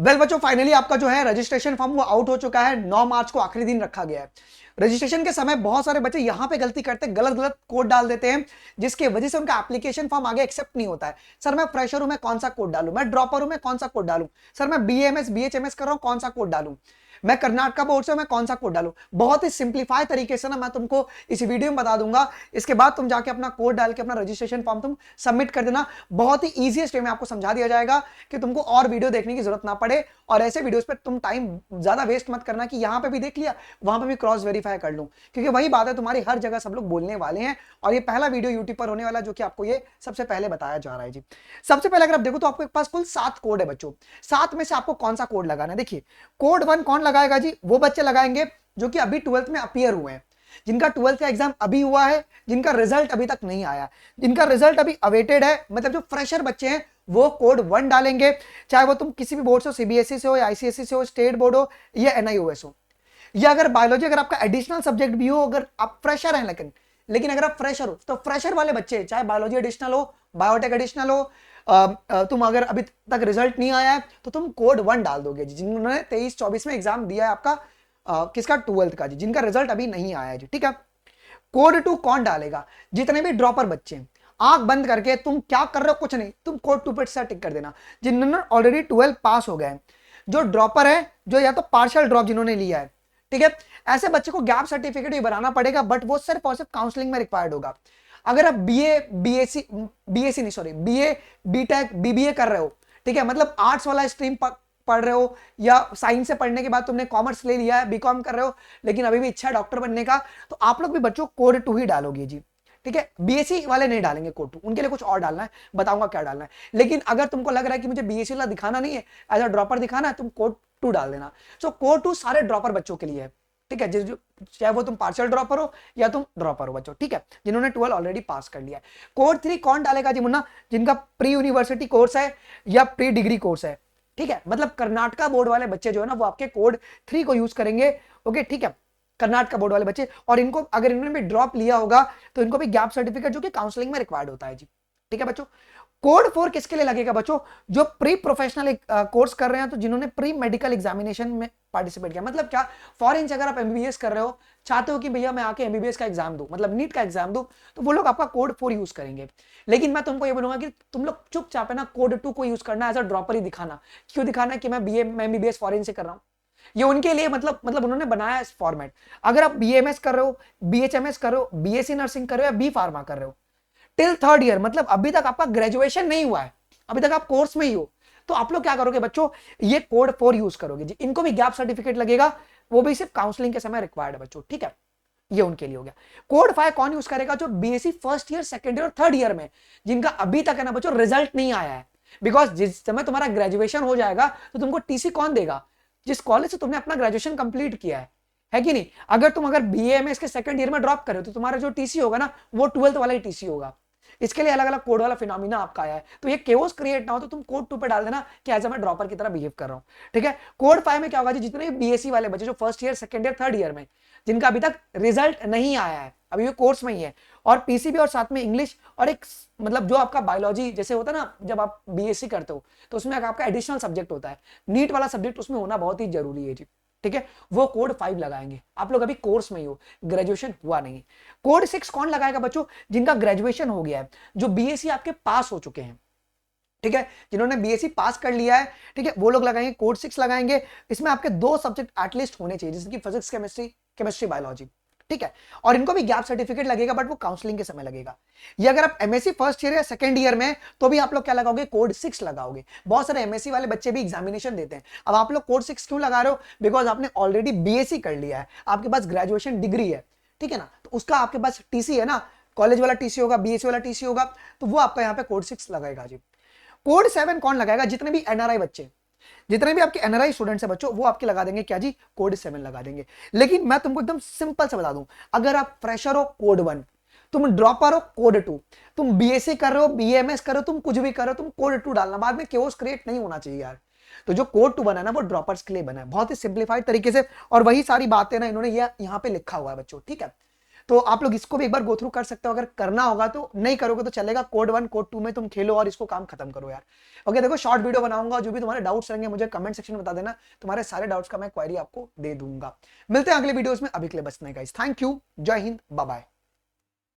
Well बच्चों, finally आपका जो है रजिस्ट्रेशन फॉर्म वो आउट हो चुका है। 9 मार्च को आखिरी दिन रखा गया है। रजिस्ट्रेशन के समय बहुत सारे बच्चे यहां पे गलती करते हैं, गलत गलत कोड डाल देते हैं, जिसकी वजह से उनका एप्लीकेशन फॉर्म आगे एक्सेप्ट नहीं होता है। सर मैं फ्रेशर हूं, मैं कौन सा कोड डालूं? मैं ड्रॉपर हूं, मैं कौन सा कोड डालूं? सर मैं बीएमएस बीएचएमएस कर रहा हूं, कौन सा कोड डालूं? मैं कर्नाटका बोर्ड से, मैं कौन सा कोड डालूं? बहुत ही सिंप्लीफाई तरीके से ना मैं तुमको इस वीडियो में बता दूंगा। इसके बाद तुम जाके अपना कोड डाल के अपना रजिस्ट्रेशन फॉर्म तुम सबमिट कर देना। बहुत ही ईजीएस्ट वे में आपको समझा दिया जाएगा कि तुमको और वीडियो देखने की जरूरत ना पड़े, और ऐसे वीडियोस पे तुम टाइम ज्यादा वेस्ट मत करना कि यहां पे भी देख लिया, वहां पे भी क्रॉस वेरीफाई कर लूं, क्योंकि वही बात है, तुम्हारी हर जगह सब लोग बोलने वाले हैं। और ये पहला वीडियो यूट्यूब पर होने वाला जो कि आपको ये सबसे पहले बताया जा रहा है जी। सबसे पहले अगर आप देखो तो आपके पास कुल 7 कोड है बच्चों। 7 में से आपको कौन सा कोड लगाना है? देखिए, कोड 1 कौन लगाएगा जी? वो बच्चे लगाएंगे जो कि अभी 12th में अपीयर हुए हैं, जिनका 12th का एग्जाम अभी हुआ है, जिनका रिजल्ट अभी तक नहीं आया, जिनका रिजल्ट अभी अवेटेड है, मतलब जो फ्रेशर बच्चे हैं वो कोड 1 डालेंगे। चाहे वो तुम किसी भी बोर्ड से, सीबीएसई से हो या आईसीएसई से हो, स्टेट बोर्ड हो या एनआईओएस हो, या अगर बायोलॉजी अगर आपका एडिशनल सब्जेक्ट भी हो, अगर आप फ्रेशर हैं, लेकिन अगर आप फ्रेशर हो तो फ्रेशर वाले बच्चे, चाहे बायोलॉजी एडिशनल हो, बायोटेक एडिशनल हो, तुम अगर अभी तक रिजल्ट नहीं आया है तो तुम कोड 1 डाल दोगे जी, जिन्होंने 23-24 में एग्जाम दिया है आपका किसका? 12th का जी, जिनका रिजल्ट अभी नहीं आया है जी, ठीक है। कोड 2 कौन डालेगा? जितने भी ड्रॉपर बच्चे हैं, आंख बंद करके तुम क्या कर रहे हो? कुछ नहीं, तुम कोड 2 पे से टिक कर देना, जिन्होंने ऑलरेडी 12 पास हो गए हैं। जो ड्रॉपर है, जो या तो पार्शियल ड्रॉप जिन्होंने लिया है, ठीक है, ऐसे बच्चे को गैप सर्टिफिकेट भी बनाना पड़ेगा, बट वो सिर्फ और सिर्फ काउंसलिंग में रिक्वायर्ड होगा। अगर आप बीए बीएससी बीएससी नहीं सॉरी बीए बीटेक बीबीए कर रहे हो, ठीक है, मतलब आर्ट्स वाला स्ट्रीम पढ़ रहे हो, या साइंस से पढ़ने के बाद तुमने कॉमर्स ले लिया है, बीकॉम कर रहे हो, लेकिन अभी भी इच्छा है डॉक्टर बनने का, तो आप लोग भी बच्चों कोड 2 ही डालोगे जी, ठीक है। बीएससी वाले नहीं डालेंगे कोड 2, उनके लिए कुछ और डालना है, बताऊंगा क्या डालना है। लेकिन अगर तुमको लग रहा है कि मुझे बीएससी वाला दिखाना नहीं है, एज अ ड्रॉपर दिखाना है, तुम कोड 2 डाल देना। सो कोड 2 सारे ड्रॉपर बच्चों के लिए है, ठीक है, चाहे वो तुम पार्शियल ड्रॉपर हो या तुम ड्रॉपर हो बच्चों, ठीक है, जिन्होंने 12 ऑलरेडी पास कर लिया है। कोड 3 कौन डालेगा जी मुन्ना? जिनका प्री यूनिवर्सिटी कोर्स है या प्री डिग्री कोर्स है, ठीक है, मतलब कर्नाटका बोर्ड वाले बच्चे जो है ना वो आपके कोड 3 को यूज करेंगे, ओके, ठीक है, कर्नाटका बोर्ड वाले बच्चे। और इनको अगर इन्होंने भी ड्रॉप लिया होगा तो इनको भी गैप सर्टिफिकेट जो कि काउंसलिंग में रिक्वायर्ड होता है जी, ठीक है बच्चों। कोड 4 किसके लिए लगेगा बच्चों? जो प्री प्रोफेशनल कोर्स कर रहे हैं, तो जिन्होंने प्री मेडिकल एग्जामिनेशन में पार्टिसिपेट किया। मतलब क्या? फॉरेन से अगर आप एमबीबीएस कर रहे हो, चाहते हो कि भैया मैं आके एमबीबीएस का एग्जाम दूं, मतलब नीट का एग्जाम दूं, तो वो लोग आपका कोड 4 यूज करेंगे। लेकिन मैं तुमको ये बोलूंगा कि तुम लोग चुपचाप है ना कोड 2 को यूज करना, एज अ ड्रॉपर ही दिखाना। क्यों दिखाना है? कि मैं एमबीबीएस फॉरेन से कर रहा हूं, ये उनके लिए मतलब उन्होंने बनाया इस फॉर्मेट। अगर आप बीएमएस कर रहे हो, बीएचएमएस कर रहे हो, बीएससी नर्सिंग कर रहे हो या बी फार्मा कर रहे हो, टिल 3rd ईयर, मतलब अभी तक आपका ग्रेजुएशन नहीं हुआ है, अभी तक आप कोर्स में ही हो, तो आप लोग क्या करोगे बच्चों? ये कोड 4 यूज करोगे जी। इनको भी गैप सर्टिफिकेट लगेगा, वो भी सिर्फ काउंसलिंग के समय रिक्वायर्ड है बच्चों, ठीक है, ये उनके लिए हो गया। कोड 5 कौन यूज करेगा? जो BSc first year, second year और 3rd ईयर में, जिनका अभी तक है ना बच्चों रिजल्ट नहीं आया है। बिकॉज जिस समय तुम्हारा ग्रेजुएशन हो जाएगा तो तुमको टीसी कौन देगा? जिस कॉलेज से तुमने अपना ग्रेजुएशन कंप्लीट किया है कि नहीं? अगर बीएमएस के सेकंड ईयर में ड्रॉप करे तो तुम्हारा जो टीसी होगा ना वो 12th वाला ही टीसी होगा। इसके लिए अलग अलग कोड वाला फिनोमिना आपका आया है, तो ये केओस क्रिएट ना हो तो तुम कोड 2 पे डाल देना कि एज मैं ड्रॉपर की तरह बिहेव कर रहा हूं, ठीक है। कोड 5 में क्या होगा जी? जितने भी बीएससी वाले बच्चे जो first year, second year, 3rd year में, जिनका अभी तक रिजल्ट नहीं आया है, अभी ये कोर्स में ही है, और पीसीबी और साथ में इंग्लिश और एक मतलब जो आपका बायोलॉजी जैसे होता है ना, जब आप बीएससी करते हो तो उसमें आपका एडिशनल सब्जेक्ट होता है, नीट वाला सब्जेक्ट उसमें होना बहुत ही जरूरी है जी, ठीक है, वो कोड 5 लगाएंगे। आप लोग अभी कोर्स में ही हो, ग्रेजुएशन हुआ नहीं। कोड 6 कौन लगाएगा बच्चों? जिनका ग्रेजुएशन हो गया है, जो बीएससी आपके पास हो चुके हैं, ठीक है, जिन्होंने बीएससी पास कर लिया है, ठीक है, वो लोग लगाएंगे, कोड 6 लगाएंगे। इसमें आपके 2 सब्जेक्ट एटलीस्ट होने चाहिए, जैसे कि फिजिक्स, केमिस्ट्री, बायोलॉजी, ठीक है, और इनको भी गैप सर्टिफिकेट लगेगा, बट वो काउंसलिंग के समय लगेगा। ये अगर आप एमएससी फर्स्ट ईयर या सेकंड ईयर में, तो भी आप लोग क्या लगाओगे? कोड 6 लगाओगे। बहुत सारे एमएससी वाले बच्चे भी एग्जामिनेशन देते हैं। अब आप लोग कोड 6 क्यों लगा रहे हो? बिकॉज आपने ऑलरेडी बीएससी कर लिया है, आपके पास ग्रेजुएशन डिग्री है, ठीक है ना, तो उसका आपके पास टीसी है ना, कॉलेज वाला टीसी होगा, बीएससी वाला टीसी होगा, तो वो आपका यहाँ पे कोड 6 लगाएगा जी। कोड 7 कौन लगाएगा? जितने भी एनआरआई बच्चे, जितने भी आपके एनआरआई स्टूडेंट्स हैं बच्चों, वो आपके लगा देंगे क्या जी? कोड 7 लगा देंगे। लेकिन मैं तुमको एकदम सिंपल से बता दूं, अगर आप फ्रेशर हो कोड 1, तुम ड्रॉपर हो कोड 2, तुम बीएससी कर रहे हो, बीएमएस कर रहे हो, तुम कुछ भी कर रहे हो, तुम कोड 2 डालना। बाद में केओस क्रिएट नहीं होना चाहिए यार। तो जो कोड 2 बना है ना वो ड्रॉपर्स के लिए बना है, बहुत ही सिंप्लीफाइड तरीके से, और वही सारी बातें ना इन्होंने यहाँ पे लिखा हुआ है बच्चों, ठीक है। तो आप लोग इसको भी एक बार गो थ्रू कर सकते हो, अगर करना होगा तो, नहीं करोगे तो चलेगा, कोड 1 कोड 2 में तुम खेलो और इसको काम खत्म करो यार। ओके, देखो शॉर्ट वीडियो बनाऊंगा, जो भी तुम्हारे डाउट्स रहेंगे मुझे कमेंट सेक्शन में बता देना, तुम्हारे सारे डाउट्स का मैं क्वेरी आपको दे दूंगा। मिलते हैं अगले वीडियोस में, अभी के लिए बस इतना ही गाइस, थैंक यू, जय हिंद, बाय बाय।